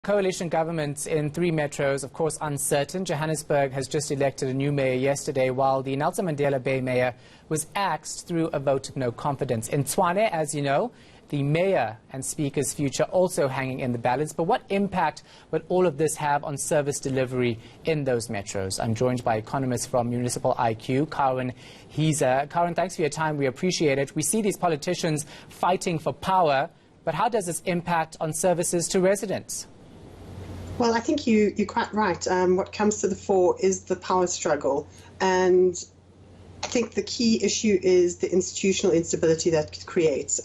Coalition governments in 3 metros, of course, uncertain. Johannesburg has just elected a new mayor yesterday, while the Nelson Mandela Bay mayor was axed through a vote of no confidence. In Tshwane, as you know, the mayor and speaker's future also hanging in the balance. But what impact would all of this have on service delivery in those metros? I'm joined by economists from Municipal IQ, Karen Hiza. Karen, thanks for your time. We appreciate it. We see these politicians fighting for power, but how does this impact on services to residents? Well, I think you're quite right. What comes to the fore is the power struggle. And I think the key issue is the institutional instability that it creates,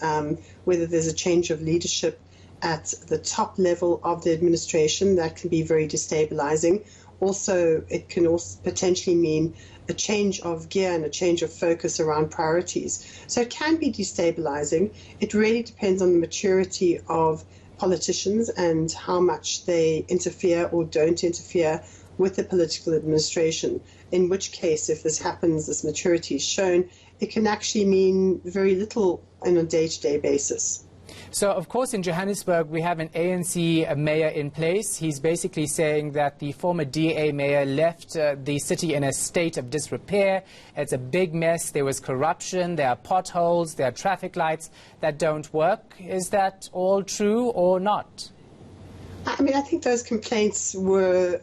whether there's a change of leadership at the top level of the administration that can be very destabilizing. Also, it can also potentially mean a change of gear and a change of focus around priorities. So it can be destabilizing. It really depends on the maturity of politicians and how much they interfere or don't interfere with the political administration, in which case, if this happens, this maturity is shown, it can actually mean very little on a day-to-day basis. So, of course, in Johannesburg, we have an ANC mayor in place. He's basically saying that the former DA mayor left the city in a state of disrepair. It's a big mess. There was corruption. There are potholes. There are traffic lights that don't work. Is that all true or not? I mean, I think those complaints were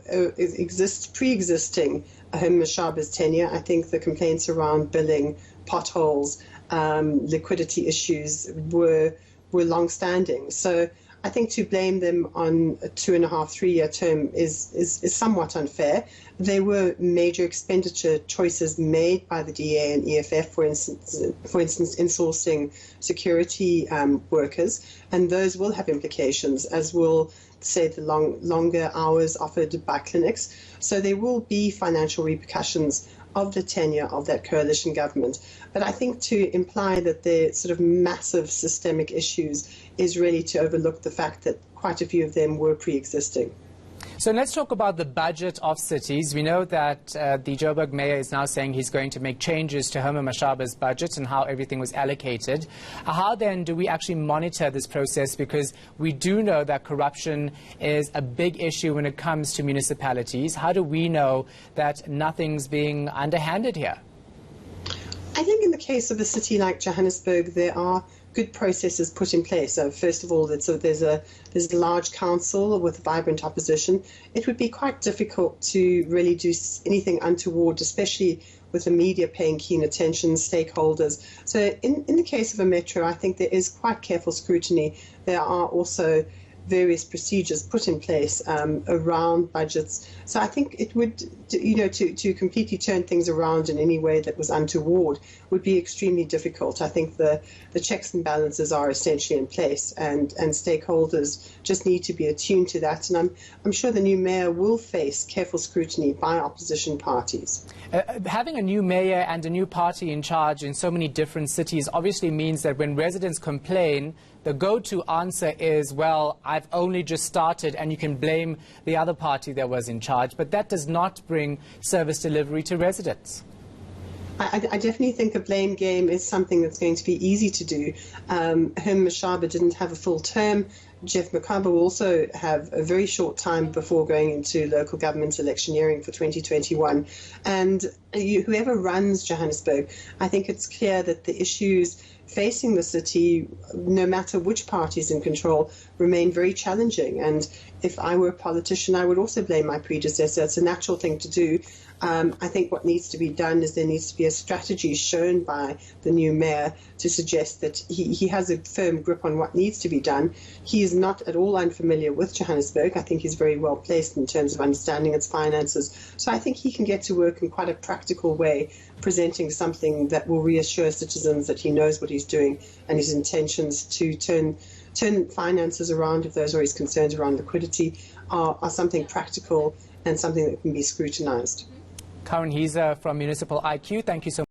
pre-existing Mashaba's tenure. I think the complaints around billing, potholes, liquidity issues were long-standing. So I think to blame them on a 2.5, 3-year term is somewhat unfair. There were major expenditure choices made by the DA and EFF, for instance, insourcing security workers, and those will have implications, as will, say, the longer hours offered by clinics. So there will be financial repercussions of the tenure of that coalition government. But I think to imply that they're sort of massive systemic issues is really to overlook the fact that quite a few of them were pre-existing. So let's talk about the budget of cities. We know that the Joburg mayor is now saying he's going to make changes to Herman Mashaba's budget and how everything was allocated. How then do we actually monitor this process? Because we do know that corruption is a big issue when it comes to municipalities. How do we know that nothing's being underhanded here? I think in the case of a city like Johannesburg, there are good processes put in place. So first of all, there's a large council with vibrant opposition. It would be quite difficult to really do anything untoward, especially with the media paying keen attention, stakeholders. So in the case of a metro, I think there is quite careful scrutiny. There are also various procedures put in place around budgets. So I think it would, to completely turn things around in any way that was untoward would be extremely difficult. I think the checks and balances are essentially in place, and stakeholders just need to be attuned to that. And I'm sure the new mayor will face careful scrutiny by opposition parties. Having a new mayor and a new party in charge in so many different cities obviously means that when residents complain, the go-to answer is, well, I've only just started, and you can blame the other party that was in charge. But that does not bring service delivery to residents. I definitely think the blame game is something that's going to be easy to do. Herman Mashaba didn't have a full term. Jeff Makaba will also have a very short time before going into local government electioneering for 2021. And whoever runs Johannesburg, I think it's clear that the issues facing the city, no matter which party is in control, remain very challenging. And if I were a politician, I would also blame my predecessor. It's a natural thing to do. I think what needs to be done is there needs to be a strategy shown by the new mayor to suggest that he has a firm grip on what needs to be done. He is not at all unfamiliar with Johannesburg. I think he's very well placed in terms of understanding its finances. So I think he can get to work in quite a practical way, presenting something that will reassure citizens that he knows what he's doing and his intentions to turn finances around, if those are his concerns around liquidity, are something practical and something that can be scrutinized. Karen Hiza from Municipal IQ, thank you so much.